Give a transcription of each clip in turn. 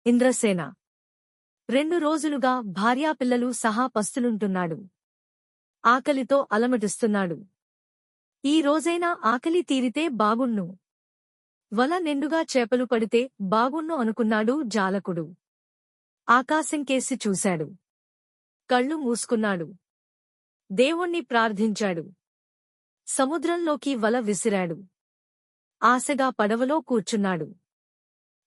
ఇంద్రసేన 2 రోజులుగా భార్యాపిల్లలు సహా పస్తులుంటున్నాడు. ఆకలితో అలమటిస్తున్నాడు. ఈ రోజైనా ఆకలి తీరితే బాగుణ్ణు. వల నిండుగా చేపలు పడితే బాగుణ్ణు అనుకున్నాడు జాలకుడు. ఆకాశంకేసి చూశాడు. కళ్ళు మూసుకున్నాడు. దేవుణ్ణి ప్రార్థించాడు. సముద్రంలోకి వల విసిరాడు. ఆశగా పడవలో కూర్చున్నాడు.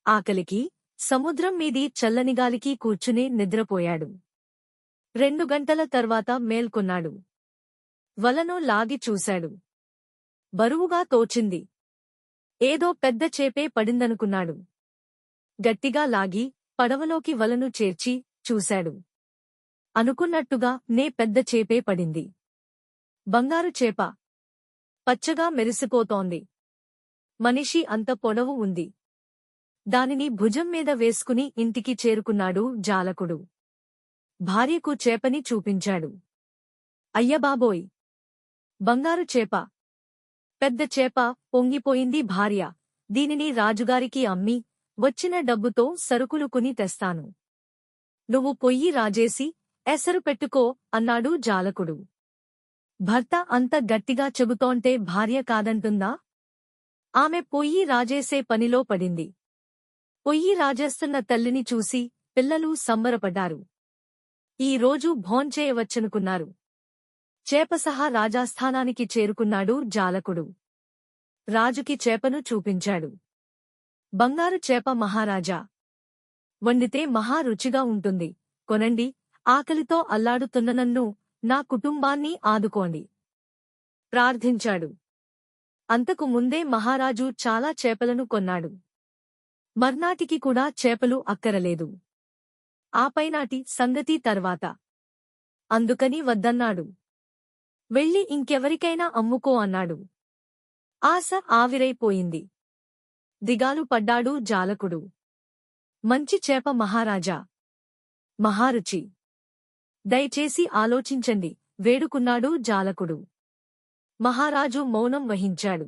ఆకలికి, సముద్రం మీది చల్లనిగాలికి కూర్చుని నిద్రపోయాడు. 2 గంటల తర్వాత మేల్కొన్నాడు. వలను లాగి చూశాడు. బరువుగా తోచింది. ఏదో పెద్ద చేపే పడిందనుకున్నాడు. గట్టిగా లాగి పడవలోకి వలను చేర్చి చూశాడు. అనుకున్నట్టుగా పెద్ద చేపే పడింది. బంగారు చేప. పచ్చగా మెరిసిపోతోంది. మనిషి అంత పొడవు ఉంది. దానిని భుజం మీద వేసుకుని ఇంటికి చేరుకున్నాడు జాలకుడు. భార్యకు చేపని చూపించాడు. అయ్యబాబోయ్! బంగారు చేప! పెద్ద చేప! పొంగిపోయింది భార్య. దీనిని రాజుగారికి అమ్మి, వచ్చిన డబ్బుతో సరుకులు కొని తెస్తాను. నువ్వు పొయ్యి రాజేసి ఎసరు పెట్టుకో అన్నాడు జాలకుడు. భర్త అంత గట్టిగా చెబుతోంటే భార్య కాదంటుందా? ఆమె పొయ్యి రాజేసే పనిలో పడింది. పొయ్యి రాజేస్తున్న తల్లిని చూసి పిల్లలు సంబరపడ్డారు. ఈ రోజు భోంచేయవచ్చనుకున్నారు. చేప సహా రాజాస్థానానికి చేరుకున్నాడు జాలకుడు. రాజుకి చేపను చూపించాడు. బంగారు చేప మహారాజా! వండితే మహా రుచిగా ఉంటుంది. కొనండి. ఆకలితో అల్లాడుతున్న నన్ను, నా కుటుంబాన్ని ఆదుకోండి ప్రార్థించాడు. అంతకు ముందే మహారాజు చాలా చేపలను కొన్నాడు. మర్నాటికి కూడా చేపలు అక్కరలేదు. ఆపైనాటి సంగతి తర్వాత. అందుకని వద్దన్నాడు. వెళ్ళి ఇంకెవరికైనా అమ్ముకో అన్నాడు. ఆశ ఆవిరైపోయింది. దిగాలు పడ్డాడు జాలకుడు. మంచి చేప మహారాజా! మహారుచి! దయచేసి ఆలోచించండి వేడుకున్నాడు జాలకుడు. మహారాజు మౌనం వహించాడు.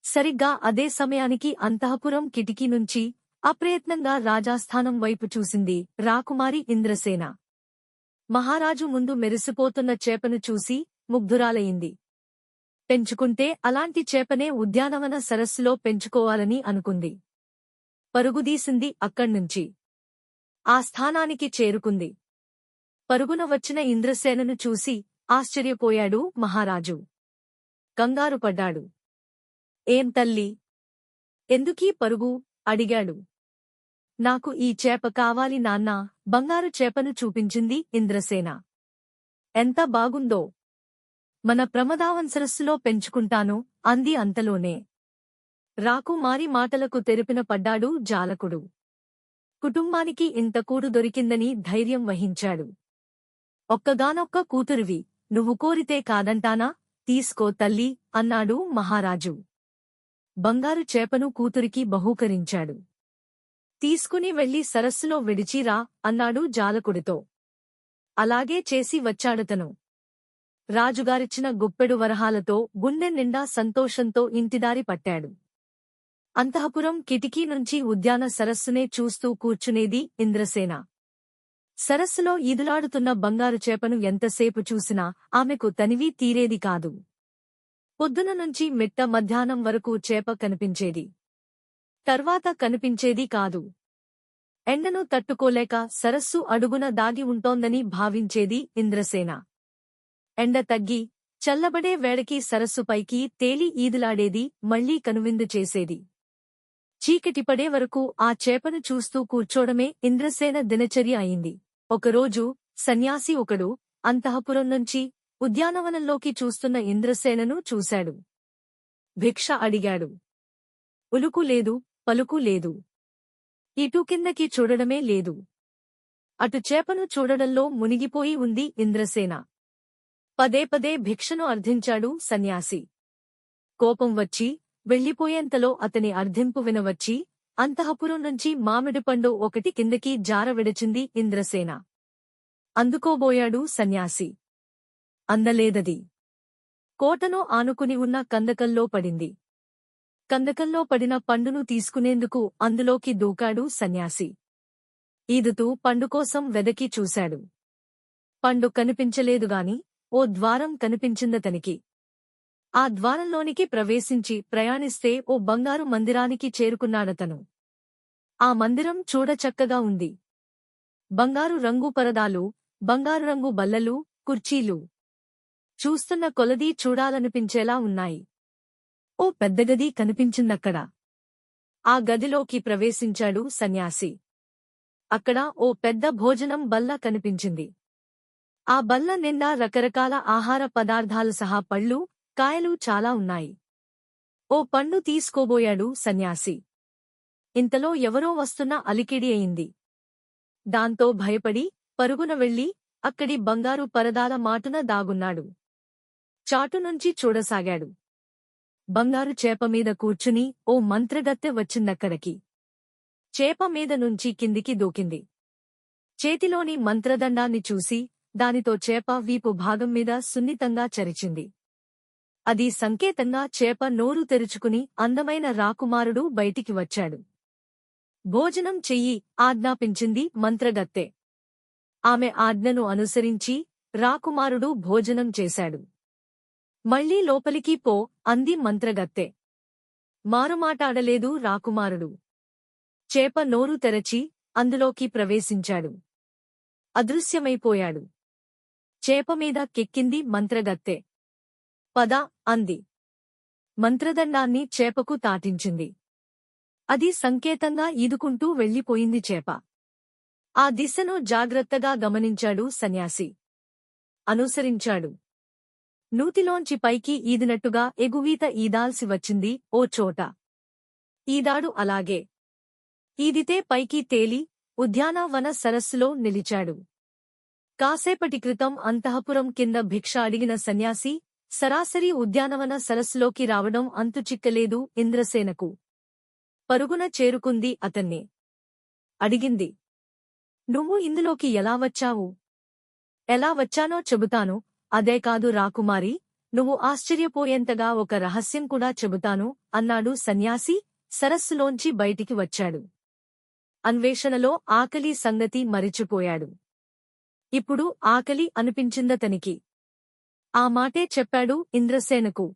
సరిగ్గా అదే సమయానికి అంతఃపురం కిటికీ నుంచి అప్రయత్నంగా రాజాస్థానం వైపు చూసింది రాకుమారి ఇంద్రసేన. మహారాజు ముందు మెరిసిపోతున్న చేపను చూసి ముగ్ధురాలయింది. పెంచుకుంటే అలాంటి చేపనే ఉద్యానవన సరస్సులో పెంచుకోవాలని అనుకుంది. పరుగుదీసింది అక్కడ్నుంచి. ఆ స్థానానికి చేరుకుంది. పరుగున వచ్చిన ఇంద్రసేనను చూసి ఆశ్చర్యపోయాడు మహారాజు. కంగారుపడ్డాడు. ఏం తల్లీ! ఎందుకీ పరుగు? అడిగాడు. నాకు ఈ చేప కావాలి నాన్నా! బంగారు చేపను చూపించింది ఇంద్రసేన. ఎంత బాగుందో! మన ప్రమదావన్ సరస్సులో పెంచుకుంటాను అంది అంతలోనే. రాకుమారి మాటలకు తెరిపిన పడ్డాడు జాలకుడు. కుటుంబానికి ఇంత కూడు దొరికిందని ధైర్యం వహించాడు. ఒక్కగానొక్క కూతురివి, నువ్వు కోరితే కాదంటానా? తీసుకో తల్లీ అన్నాడు మహారాజు. బంగారు చేపను కూతురికి బహూకరించాడు. తీసుకుని వెళ్లి సరస్సులో విడిచిరా అన్నాడు జాలకుడితో. అలాగే చేసి వచ్చాడతను. రాజుగారిచ్చిన గుప్పెడు వరహాలతో గుండె నిండా సంతోషంతో ఇంటిదారి పట్టాడు. అంతఃపురం కిటికీ నుంచి ఉద్యాన సరస్సునే చూస్తూ కూర్చునేది ఇంద్రసేన. సరస్సులో ఈదులాడుతున్న బంగారు చేపను ఎంతసేపు చూసినా ఆమెకు తనివి తీరేది కాదు. పొద్దున నుంచి మిట్ట మధ్యాహ్నం వరకు చేప కనిపించేది. తర్వాత కనిపించేది కాదు. ఎండను తట్టుకోలేక సరస్సు అడుగున దాగి ఉంటోందని భావించేది ఇంద్రసేన. ఎండ తగ్గి చల్లబడే వేళకి సరస్సుపైకి తేలి ఈదులాడేది, మళ్లీ కనువిందు చేసేది. చీకటిపడే వరకు ఆ చేపను చూస్తూ కూర్చోడమే ఇంద్రసేన దినచర్య అయింది. ఒకరోజు సన్యాసి ఒకడు అంతఃపురం నుంచి ఉద్యానవనంలోకి చూస్తున్న ఇంద్రసేనను చూశాడు. భిక్ష అడిగాడు. ఉలుకు లేదు, పలుకు లేదు. ఇటు కిందకి చూడడమే లేదు. అటు చేపను చూడడంలో మునిగిపోయి ఉంది ఇంద్రసేన. పదే పదే భిక్షను అర్థించాడు సన్యాసి. కోపం వచ్చి వెళ్లిపోయేంతలో అతని అర్థింపు వినవచ్చి అంతఃపురం నుంచి మామిడిపండు ఒకటి కిందకి జార విడిచింది ఇంద్రసేన. అందుకోబోయాడు సన్యాసి. అందలేదది. కోటను ఆనుకుని ఉన్న కందకంలో పడింది. కందకంలో పడిన పండును తీసుకునేందుకు అందులోకి దూకాడు సన్యాసి. ఈదుతూ పండుకోసం వెదకి చూశాడు. పండు కనిపించలేదుగాని ఓ ద్వారం కనిపించిందతనికి. ఆ ద్వారంలోనికి ప్రవేశించి ప్రయాణిస్తే ఓ బంగారు మందిరానికి చేరుకున్నాడతను. ఆ మందిరం చూడచక్కగా ఉంది. బంగారు రంగు పరదాలు, బంగారు రంగు బల్లలు, కుర్చీలు చూస్తున్న కొలదీ చూడాలనిపించేలా ఉన్నాయి. ఓ పెద్దగది కనిపించిందక్కడ. ఆ గదిలోకి ప్రవేశించాడు సన్యాసి. అక్కడ ఓ పెద్ద భోజనం బల్ల కనిపించింది. ఆ బల్ల నిండా రకరకాల ఆహార పదార్థాలు సహా పళ్ళు, కాయలు చాలా ఉన్నాయి. ఓ పండు తీసుకోబోయాడు సన్యాసి. ఇంతలో ఎవరో వస్తున్న అలికిడి అయింది. దాంతో భయపడి పరుగున వెళ్లి అక్కడి బంగారు పరదాల మాటున దాగున్నాడు. చాటునుంచి చూడసాగాడు. బంగారు చేపమీద కూర్చుని ఓ మంత్రగత్తె వచ్చిందక్కడికి. చేపమీద నుంచి కిందికి దూకింది. చేతిలోని మంత్రదండాన్ని చూసి దానితో చేప వీపు భాగం మీద సున్నితంగా చరిచింది. అది సంకేతంగా చేప నోరు తెరుచుకుని అందమైన రాకుమారుడు బయటికి వచ్చాడు. భోజనం చెయ్యి ఆజ్ఞాపించింది మంత్రగత్తె. ఆమె ఆజ్ఞను అనుసరించి రాకుమారుడు భోజనం చేశాడు. మళ్లీ లోపలికి పో అంది మంత్రగత్తె. మారుమాటాడలేదు రాకుమారుడు. చేప నోరు తెరచి అందులోకి ప్రవేశించాడు. అదృశ్యమైపోయాడు. చేపమీద కెక్కింది మంత్రగత్తె. పద అంది. మంత్రదండాన్ని చేపకు తాటించింది. అది సంకేతంగా ఈదుకుంటూ వెళ్లిపోయింది చేప. ఆ దిశను జాగ్రత్తగా గమనించాడు సన్యాసి. అనుసరించాడు. నూతిలోంచి పైకి ఈదినట్టుగా ఎగువీత ఈదాల్సి వచ్చింది ఓ చోట. ఈదాడు అలాగే. ఈదితే పైకి తేలి ఉద్యానవన సరస్సులో నిలిచాడు. కాసేపటి క్రితం అంతఃపురం కింద భిక్ష అడిగిన సన్యాసి సరాసరి ఉద్యానవన సరస్సులోకి రావడం అంతుచిక్కలేదు ఇంద్రసేనకు. పరుగున చేరుకుంది అతన్ని. అడిగింది. నువ్వు ఇందులోకి ఎలా వచ్చావు? ఎలా వచ్చానో చెబుతాను. అదే కాదు రాకుమారి, నువ్వు ఆశ్చర్యపోయేంతగా ఒక రహస్యం కూడా చెబుతాను అన్నాడు సన్యాసి. సరస్సులోంచి బయటికి వచ్చాడు. అన్వేషణలో ఆకలి సంగతి మరిచిపోయాడు. ఇప్పుడు ఆకలి అనిపించిందతనికి. ఆ మాటే చెప్పాడు ఇంద్రసేనకు.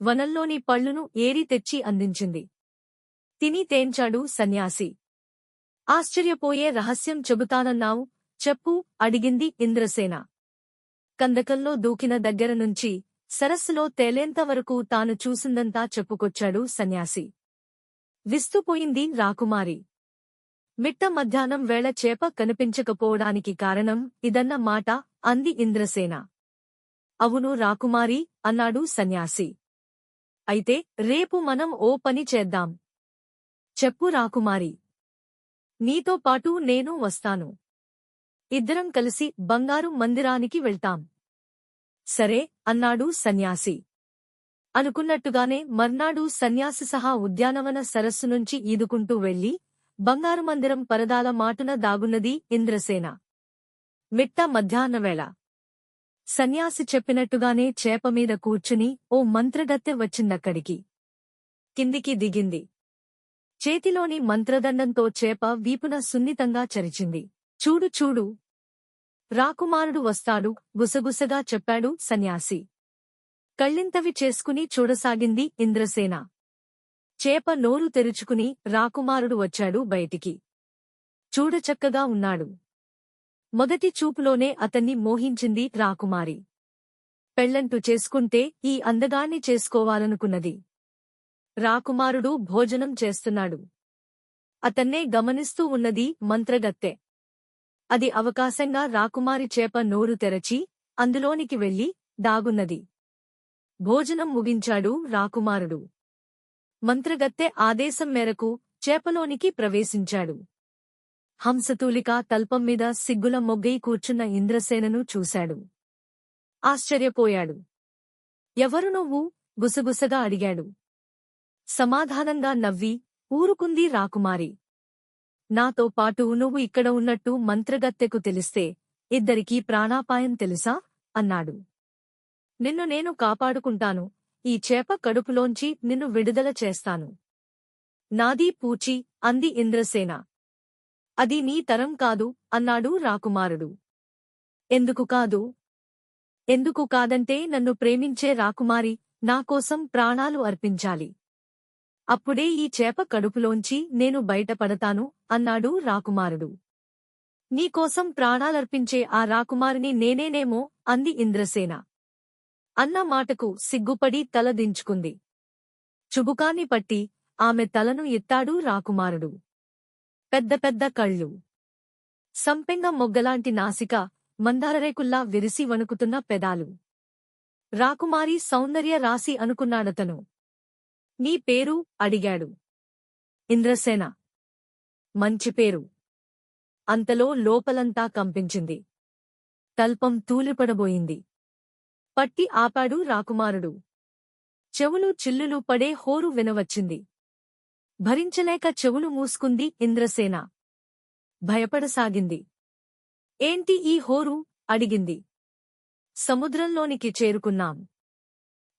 వనంలోని పళ్ళును ఏరి తెచ్చి అందించింది. తిని తేంచాడు సన్యాసి. ఆశ్చర్యపోయే రహస్యం చెబుతానన్నావు, చెప్పు అడిగింది ఇంద్రసేన. కందకంలో దూకిన దగ్గరనుంచి సరస్సులో తేలేంతవరకు తాను చూసిందంతా చెప్పుకొచ్చాడు సన్యాసి. విస్తుపోయింది రాకుమారి. మిట్ట మధ్యాహ్నం వేళ చేప కనిపించకపోవడానికి కారణం ఇదన్న మాట అంది ఇంద్రసేన. అవును రాకుమారి అన్నాడు సన్యాసి. అయితే రేపు మనం ఓ పని చేద్దాం. చెప్పు రాకుమారి. నీతో పాటు నేను వస్తాను. ఇద్దరం కలిసి బంగారు మందిరానికి వెళ్తాం. సరే అన్నాడు సన్యాసి. అనుకున్నట్టుగానే మర్నాడు సన్యాసి సహా ఉద్యానవన సరస్సు నుంచి ఈదుకుంటూ వెళ్లి బంగారు మందిరం పరదాల మాటున దాగున్నది ఇంద్రసేన. మిట్ట మధ్యాహ్నవేళ. సన్యాసి చెప్పినట్టుగానే చేపమీద కూర్చుని ఓ మంత్రగత్తె వచ్చిందక్కడికి. కిందికి దిగింది. చేతిలోని మంత్రదండంతో చేప వీపున సున్నితంగా చరిచింది. చూడు చూడు, రాకుమారుడు వస్తాడు గుసగుసగా చెప్పాడు సన్యాసి. కళ్ళింతవి చేసుకుని చూడసాగింది ఇంద్రసేన. చేప నోరు తెరుచుకుని రాకుమారుడు వచ్చాడు బయటికి. చూడచక్కగా ఉన్నాడు. మొదటి చూపులోనే అతన్ని మోహించింది రాకుమారి. పెళ్లంటూ చేసుకుంటే ఈ అందగాన్ని చేసుకోవాలనుకున్నది. రాకుమారుడు భోజనం చేస్తున్నాడు. అతన్నే గమనిస్తూ ఉన్నది మంత్రగత్తె. అది అవకాశంగా రాకుమారి చేప నోరు తెరచి అందులోనికి వెళ్లి దాగున్నది. భోజనం ముగించాడు రాకుమారుడు. మంత్రగత్తె ఆదేశం మేరకు చేపలోనికి ప్రవేశించాడు. హంసతూలికా తల్పం మీద సిగ్గుల మొగ్గై కూర్చున్న ఇంద్రసేనను చూశాడు. ఆశ్చర్యపోయాడు. ఎవరు నువ్వు? గుసగుసగా అడిగాడు. సమాధానంగా నవ్వి ఊరుకుంది రాకుమారి. నాతో పాటు నువ్వు ఇక్కడ ఉన్నట్టు మంత్రగత్తెకు తెలిస్తే ఇద్దరికీ ప్రాణాపాయం తెలుసా అన్నాడు. నిన్ను నేను కాపాడుకుంటాను. ఈ చేప కడుపులోంచి నిన్ను విడుదల చేస్తాను. నాదీ పూచి అంది ఇంద్రసేన. అది నీ తరం కాదు అన్నాడు రాకుమారుడు. ఎందుకు కాదు? ఎందుకు కాదంటే నన్ను ప్రేమించే రాకుమారి నాకోసం ప్రాణాలు అర్పించాలి. అప్పుడే ఈ చేప కడుపులోంచి నేను బయటపడతాను అన్నాడు రాకుమారుడు. నీకోసం ప్రాణాలర్పించే ఆ రాకుమారిని నేనేనేమో అంది ఇంద్రసేన. అన్న మాటకు సిగ్గుపడి తల దించుకుంది. చుబుకాన్ని పట్టి ఆమె తలను ఎత్తాడు రాకుమారుడు. పెద్ద పెద్ద కళ్ళు, సంపెంగ మొగ్గలాంటి నాసిక, మందారరేకుల్లా విరిసి వణుకుతున్న పెదాలు. రాకుమారి సౌందర్య రాశి అనుకున్నాడతను. నీ పేరు అడిగాడు. ఇంద్రసేన. మంచి పేరు. అంతలో లోపలంతా కంపించింది. తల్పం తూలిపడబోయింది. పట్టి ఆపాడు రాకుమారుడు. చెవులు చిల్లులు పడే హోరు వినవచ్చింది. భరించలేక చెవులు మూసుకుంది ఇంద్రసేన. భయపడసాగింది. ఏంటి ఈ హోరు? అడిగింది. సముద్రంలోనికి చేరుకున్నాం.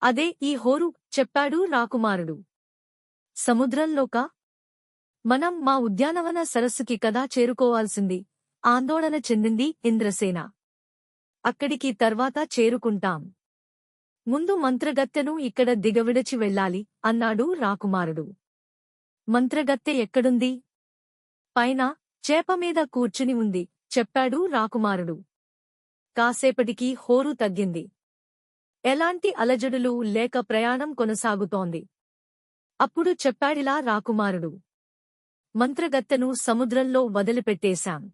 అదే ఈ హోరు చెప్పాడు రాకుమారుడు. సముద్రంలోకా? మనం మా ఉద్యానవన సరస్సుకి కదా చేరుకోవాల్సింది ఆందోళన చెందింది ఇంద్రసేన. అక్కడికి తర్వాత చేరుకుంటాం. ముందు మంత్రగత్తెను ఇక్కడ దిగవిడచి వెళ్ళాలి అన్నాడు రాకుమారుడు. మంత్రగత్తె ఎక్కడుంది? పైన చేపమీద కూర్చుని ఉంది చెప్పాడు రాకుమారుడు. కాసేపటికి హోరు తగ్గింది. ఎలాంటి అలజడులు లేక ప్రయాణం కొనసాగుతోంది. అప్పుడు చెప్పాడిలా రాకుమారుడు. మంత్రగత్తెను సముద్రంలో వదిలిపెట్టేశాం.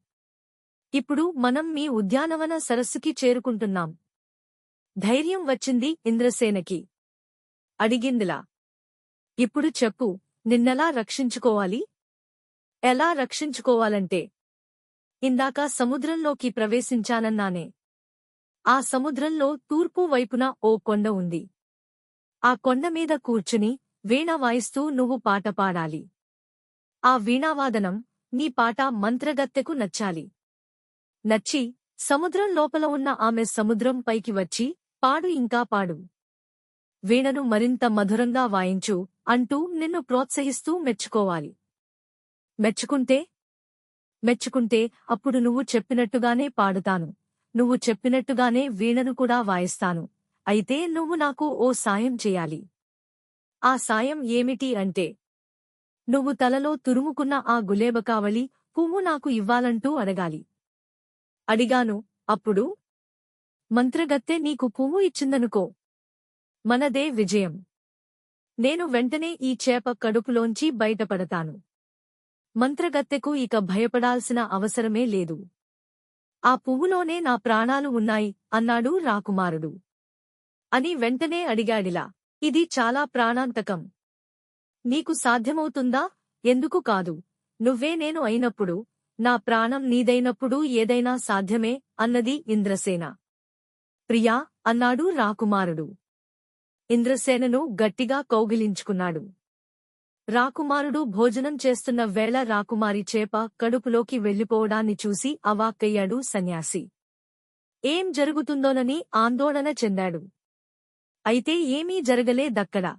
ఇప్పుడు మనం మీ ఉద్యానవన సరస్సుకి చేరుకుంటున్నాం. ధైర్యం వచ్చింది ఇంద్రసేనకి. అడిగిందిలా. ఇప్పుడు చెప్పు, నిన్నెలా రక్షించుకోవాలి? ఎలా రక్షించుకోవాలంటే, ఇందాక సముద్రంలోకి ప్రవేశించానన్నానే. ఆ సముద్రంలో తూర్పు వైపున ఓ కొండ ఉంది. ఆ కొండమీద కూర్చుని వీణ వాయిస్తూ నువ్వు పాట పాడాలి. ఆ వీణావాదనం, నీ పాట మంత్రగత్తెకు నచ్చాలి. నచ్చి సముద్రం లోపల ఉన్న ఆమె సముద్రం పైకి వచ్చి పాడు, ఇంకా పాడు. వీణను మరింత మధురంగా వాయించు అంటూ నిన్ను ప్రోత్సహిస్తూ మెచ్చుకోవాలి. మెచ్చుకుంటే అప్పుడు నువ్వు చెప్పినట్టుగానే పాడుతాను. నువ్వు చెప్పినట్టుగానే వీణను కూడా వాయిస్తాను. అయితే నువ్వు నాకు ఓ సాయం చెయ్యాలి. ఆ సాయం ఏమిటి అంటే, నువ్వు తలలో తురుముకున్న ఆ గులేబకావళి పువ్వు నాకు ఇవ్వాలంటూ అడగాలి. అడిగాను. అప్పుడు మంత్రగత్తె నీకు పువ్వు ఇచ్చిందనుకో, మనదే విజయం. నేను వెంటనే ఈ చేప కడుపులోంచి బయటపడతాను. మంత్రగత్తెకు ఇక భయపడాల్సిన అవసరమే లేదు. ఆ పువ్వులోనే నా ప్రాణాలు ఉన్నాయి అన్నాడు రాకుమారుడు. అని వెంటనే అడిగాడిలా. ఇది చాలా ప్రాణాంతకం. నీకు సాధ్యమవుతుందా? ఎందుకు కాదు? నువ్వే నేను అయినప్పుడు, నా ప్రాణం నీదైనప్పుడు ఏదైనా సాధ్యమే అన్నది ఇంద్రసేన. ప్రియా అన్నాడు రాకుమారుడు. ఇంద్రసేనను గట్టిగా కౌగిలించుకున్నాడు. రాకుమారుడు భోజనం చేస్తున్న వేళ రాకుమారి చేప కడుపులోకి వెళ్లిపోవడాన్ని చూసి అవాక్కయ్యాడు సన్యాసి. ఏం జరుగుతుందోనని ఆందోళన చెందాడు. అయితే ఏమీ జరగలేదక్కడ.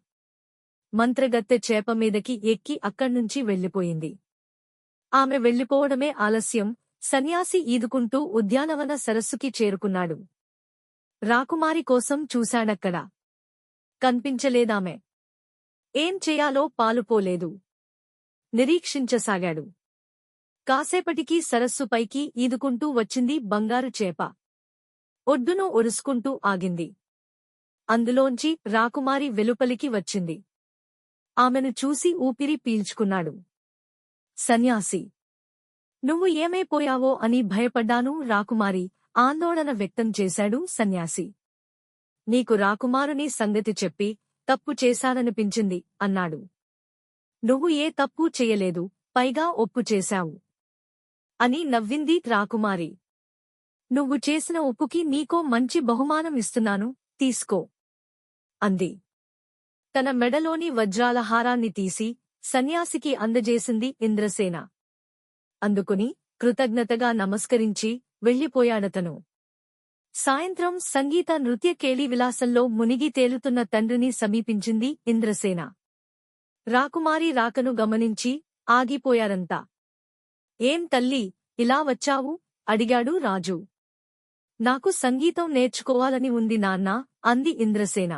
మంత్రగత్తె చేపమీదకి ఎక్కి అక్కడ్నుంచి వెళ్లిపోయింది. ఆమె వెళ్లిపోవడమే ఆలస్యం. సన్యాసి ఈదుకుంటూ ఉద్యానవన సరస్సుకి చేరుకున్నాడు. రాకుమారి కోసం చూశాడక్కడ. కన్పించలేదామె. ఏం చెయ్యాలో పాలుపోలేదు. నిరీక్షించసాగాడు. కాసేపటికి సరస్సు పైకి ఈదుకుంటూ వచ్చింది బంగారు చేప. ఒడ్డును ఒరుసుకుంటూ ఆగింది. అందులోంచి రాకుమారి వెలుపలికి వచ్చింది. ఆమెను చూసి ఊపిరి పీల్చుకున్నాడు. సన్యాసి, నువ్వు ఏమైపోయావో అని భయపడ్డాను. రాకుమారి ఆందోళన వ్యక్తం చేశాడు సన్యాసి. నీకు రాకుమారుని సంగతి చెప్పి తప్పు చేశాననిపించింది అన్నాడు. నువ్వు ఏ తప్పూ చెయ్యలేదు, పైగా ఒప్పు చేశావు అని నవ్వింది రాకుమారి. నువ్వు చేసిన ఒప్పుకి నీకో మంచి బహుమానం ఇస్తున్నాను, తీసుకో అంది. తన మెడలోని వజ్రాల హారాన్ని తీసి సన్యాసికి అందజేసింది ఇంద్రసేన. అందుకుని కృతజ్ఞతగా నమస్కరించి వెళ్ళిపోయాడతను. సాయంత్రం సంగీత నృత్య కేళీ విలాసంలో మునిగి తేలుతున్న తండ్రిని సమీపించింది ఇంద్రసేన. రాకుమారి రాకను గమనించి ఆగిపోయారంతా. ఏం తల్లీ, ఇలా వచ్చావు? అడిగాడు రాజు. నాకు సంగీతం నేర్చుకోవాలని ఉంది నాన్నా, అంది ఇంద్రసేన.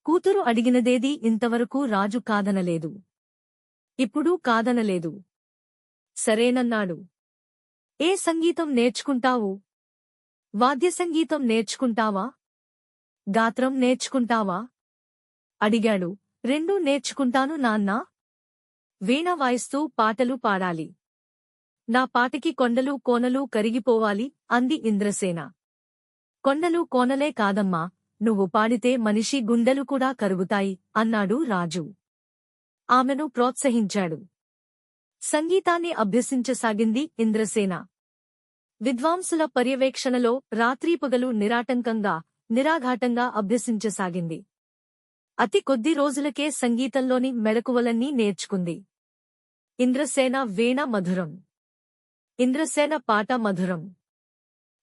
కూతురు అడిగినదేదీ ఇంతవరకు రాజు కాదనలేదు. ఇప్పుడూ కాదనలేదు. సరేనన్నాడు. ఏ సంగీతం నేర్చుకుంటావు? వాద్యసంగీతం నేర్చుకుంటావా? గాత్రం నేర్చుకుంటావా? అడిగాడు. రెండూ నేర్చుకుంటాను నాన్నా. వీణ వాయిస్తూ పాటలు పాడాలి. నా పాటకి కొండలు కోనలు కరిగిపోవాలి, అంది ఇంద్రసేన. కొండలు కోనలే కాదమ్మా, నువ్వు పాడితే మనిషి గుండెలు కూడా కరుగుతాయి, అన్నాడు రాజు. ఆమెను ప్రోత్సహించాడు. సంగీతాన్ని అభ్యసించసాగింది ఇంద్రసేన. విద్వాంసుల పర్యవేక్షణలో రాత్రీపగలు నిరాటంకంగా, నిరాఘాటంగా అభ్యసించసాగింది. అతి కొద్ది రోజులకే సంగీతంలోని మెళకువలన్నీ నేర్చుకుంది. ఇంద్రసేన వీణ మధురం, ఇంద్రసేన పాట మధురం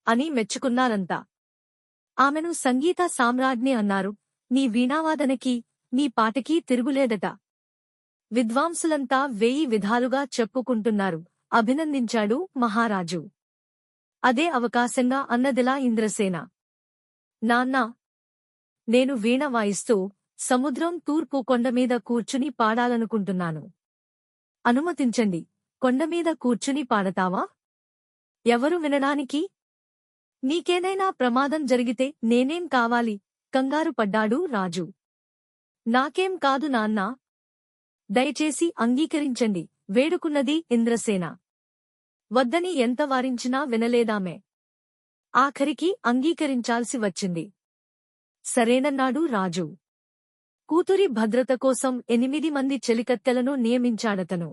అని మెచ్చుకున్నారంతా. ఆమెను సంగీత సామ్రాజ్ఞి అన్నారు. నీ వీణావాదనకి, నీ పాటకీ తిరుగులేదట. విద్వాంసులంతా 1000 విధాలుగా చెప్పుకుంటున్నారు, అభినందించాడు మహారాజు. అదే అవకాశంగా అన్నదిలా ఇంద్రసేన. నాన్నా, నేను వీణ వాయిస్తూ సముద్రం తూర్పు కొండమీద కూర్చుని పాడాలనుకుంటున్నాను. అనుమతించండి. కొండమీద కూర్చుని పాడతావా? ఎవరు వినడానికి? నీకేదైనా ప్రమాదం జరిగితే నేనేం కావాలి? కంగారు పడ్డాడు రాజు. నాకేం కాదు నాన్నా. దయచేసి అంగీకరించండి, వేడుకున్నది ఇంద్రసేన. వద్దని ఎంత వారించినా వినలేదామె. ఆఖరికి అంగీకరించాల్సి వచ్చింది. సరేనన్నాడు రాజు. కూతురి భద్రత కోసం 8 మంది చెలికత్తెలను నియమించాడతను.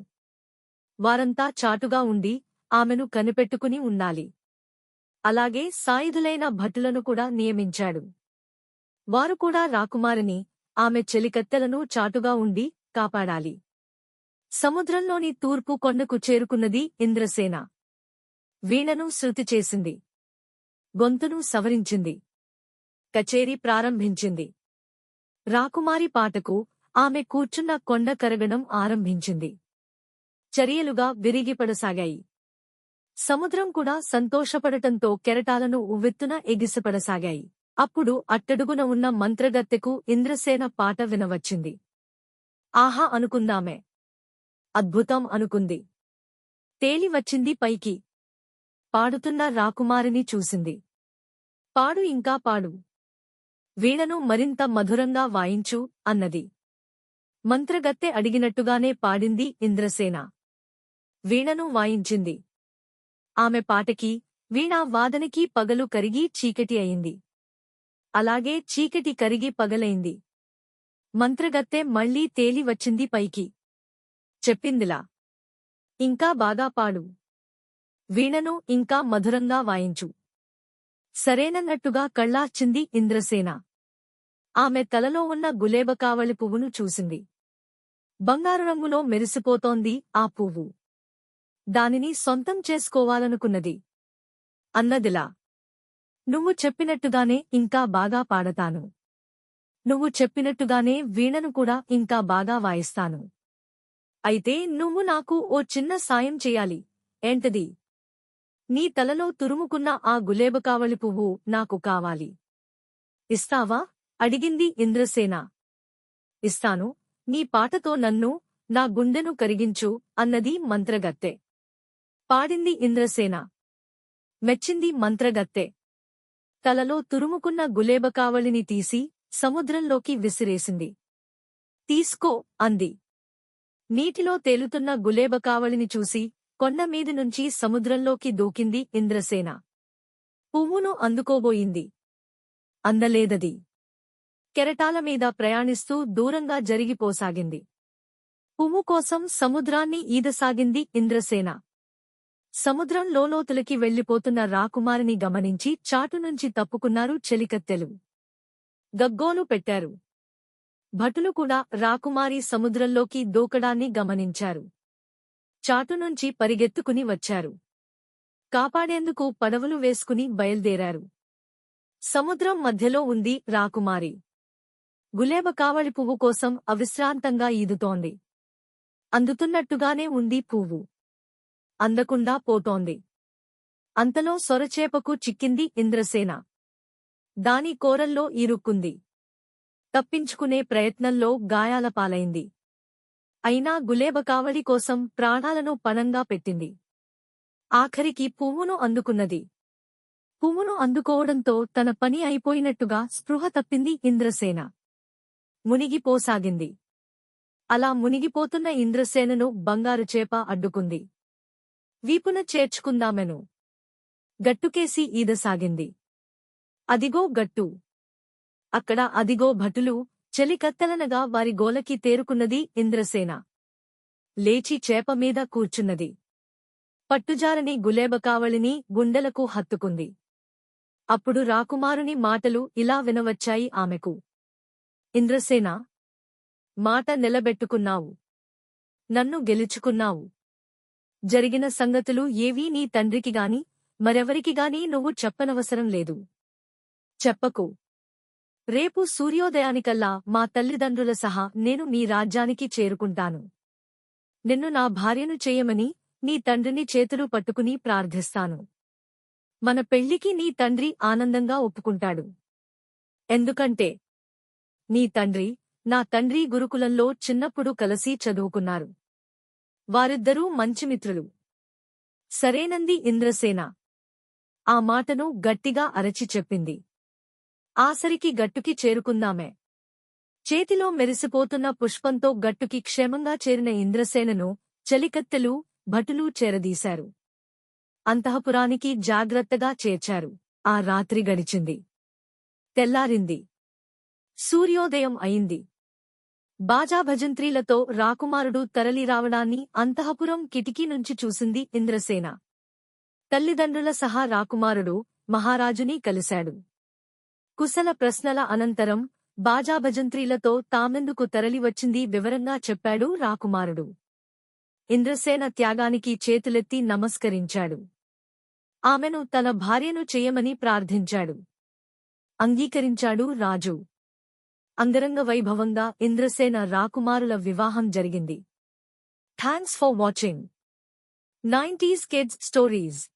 వారంతా చాటుగా ఉండి ఆమెను కనిపెట్టుకుని ఉండాలి. అలాగే సాయుధులైన భటులను కూడా నియమించాడు. వారు కూడా రాకుమారిని, ఆమె చెలికత్తెలను చాటుగా ఉండి కాపాడాలి. సముద్రంలోని తూర్పు కొండకు చేరుకున్నది ఇంద్రసేన. వీణను శృతి చేసింది. గొంతును సవరించింది. కచేరీ ప్రారంభించింది. రాకుమారి పాటకు ఆమె కూర్చున్న కొండ కరగడం ఆరంభించింది. చర్యలుగా విరిగిపడసాగాయి. సముద్రం కూడా సంతోషపడటంతో కెరటాలను ఉవ్వెత్తున ఎగిసిపడసాగాయి. అప్పుడు అట్టడుగున ఉన్న మంత్రగత్తెకు ఇంద్రసేన పాట వినవచ్చింది. ఆహా అనుకుందామె. అద్భుతం అనుకుంది. తేలివచ్చింది పైకి. పాడుతున్న రాకుమారిని చూసింది. పాడు, ఇంకా పాడు. వీణను మరింత మధురంగా వాయించు, అన్నది. మంత్రగత్తె అడిగినట్టుగానే పాడింది ఇంద్రసేన. వీణను వాయించింది. ఆమె పాటకి, వీణా వాదనకి పగలు కరిగి చీకటి అయింది. అలాగే చీకటి కరిగి పగలైంది. మంత్రగత్తె మళ్లీ తేలి వచ్చింది పైకి. చెప్పిందిలా, ఇంకా బాగా పాడు. వీణను ఇంకా మధురంగా వాయించు. సరేనన్నట్టుగా కళ్ళార్చింది ఇంద్రసేన. ఆమె తలలో ఉన్న గులేబకావళి పువ్వును చూసింది. బంగారు రంగులో మెరిసిపోతోంది ఆ పువ్వు. దానిని సొంతం చేసుకోవాలనుకున్నది. అన్నదిలా, నువ్వు చెప్పినట్టుగానే ఇంకా బాగా పాడతాను. నువ్వు చెప్పినట్టుగానే వీణను కూడా ఇంకా బాగా వాయిస్తాను. అయితే నువ్వు నాకు ఓ చిన్న సాయం చెయ్యాలి. ఏంటది? నీ తలలో తురుముకున్న ఆ గులేబకావళి పువ్వు నాకు కావాలి. ఇస్తావా? అడిగింది ఇంద్రసేన. ఇస్తాను, నీ పాటతో నన్ను, నా గుండెను కరిగించు, అన్నది మంత్రగత్తె. పాడింది ఇంద్రసేన. మెచ్చింది మంత్రగత్తె. తలలో తురుముకున్న గులేబకావళిని తీసి సముద్రంలోకి విసిరేసింది. తీసుకో, అంది. నీటిలో తేలుతున్న గులేబకావళిని చూసి కొండమీది నుంచి సముద్రంలోకి దూకింది ఇంద్రసేన. పువ్వును అందుకోబోయింది. అందలేదది. కెరటాలమీద ప్రయాణిస్తూ దూరంగా జరిగిపోసాగింది. పువ్వు కోసం సముద్రాన్ని ఈదసాగింది ఇంద్రసేన. సముద్రం లోలోతులకి వెళ్లిపోతున్న రాకుమారిని గమనించి చాటునుంచి తప్పుకున్నారు చెలికత్తెలు. గగ్గోలు పెట్టారు. భటులు కూడా రాకుమారి సముద్రంలోకి దూకడాన్ని గమనించారు. చాటునుంచి పరిగెత్తుకుని వచ్చారు. కాపాడేందుకు పడవలు వేసుకుని బయల్దేరారు. సముద్రం మధ్యలో ఉంది రాకుమారి. గులేబకావళి పువ్వు కోసం అవిశ్రాంతంగా ఈదుతోంది. అందుతున్నట్టుగానే ఉంది పువ్వు. అందకుండా పోతోంది. అంతలో సొరచేపకు చిక్కింది ఇంద్రసేన. దాని కోరల్లో ఇరుక్కుంది. తప్పించుకునే ప్రయత్నంలో గాయాల పాలైంది. అయినా గులేబకావళి కోసం ప్రాణాలను పణంగా పెట్టింది. ఆఖరికి పువ్వును అందుకున్నది. పువ్వును అందుకోవడంతో తన పని అయిపోయినట్టుగా స్పృహ తప్పింది ఇంద్రసేన. మునిగిపోసాగింది. అలా మునిగిపోతున్న ఇంద్రసేనను బంగారుచేప అడ్డుకుంది. వీపున చేర్చుకుందామెను. గట్టుకేసి ఈదసాగింది. అదిగో గట్టు. అక్కడ అదిగో భటులు. చెలికత్తెలనగా వారి గోలకి తేరుకున్నది ఇంద్రసేన. లేచి చేపమీద కూర్చున్నది. పట్టుజారని గులేబకావళిని గుండెలకు హత్తుకుంది. అప్పుడు రాకుమారుని మాటలు ఇలా వినవచ్చాయి ఆమెకు. ఇంద్రసేన, మాట నిలబెట్టుకున్నావు. నన్ను గెలుచుకున్నావు. జరిగిన సంగతులు ఏవీ నీ తండ్రికిగాని మరెవరికిగాని నువ్వు చెప్పనవసరం లేదు. చెప్పకు. రేపు సూర్యోదయానికల్లా మా తల్లిదండ్రుల సహా నేను నీ రాజ్యానికి చేరుకుంటాను. నిన్ను నా భార్యను చేయమని నీ తండ్రిని చేతులు పట్టుకుని ప్రార్థిస్తాను. మన పెళ్లికి నీ తండ్రి ఆనందంగా ఒప్పుకుంటాడు. ఎందుకంటే నీ తండ్రి, నా తండ్రి గురుకులంలో చిన్నప్పుడు కలసి చదువుకున్నారు. వారిద్దరూ మంచి మిత్రులు. సరేనంది ఇంద్రసేన. ఆ మాటను గట్టిగా అరచి చెప్పింది. ఆసరికి గట్టుకి చేరుకుందామే. చేతిలో మెరిసిపోతున్న పుష్పంతో గట్టుకి క్షేమంగా చేరిన ఇంద్రసేనను చెలికత్తెలు, భటులు చేరదీశారు. అంతఃపురానికి జాగ్రత్తగా చేర్చారు. ఆ రాత్రి గడిచింది. తెల్లారింది. సూర్యోదయం అయింది. బాజాభజంత్రీలతో రాకుమారుడు తరలిరావడాన్ని అంతఃపురం కిటికీ నుంచి చూసింది ఇంద్రసేన. తల్లిదండ్రుల సహా రాకుమారుడు మహారాజుని కలిశాడు. కుశల ప్రశ్నల అనంతరం బాజాభజంత్రీలతో తామెందుకు తరలివచ్చింది వివరంగా చెప్పాడు రాకుమారుడు. ఇంద్రసేన త్యాగానికి చేతులెత్తి నమస్కరించాడు. ఆమెను తన భార్యను చేయమని ప్రార్థించాడు. అంగీకరించాడు రాజు. అంగరంగ వైభవంగా ఇంద్రసేన రాకుమారుల వివాహం జరిగింది. Thanks for watching 90s Kids Stories.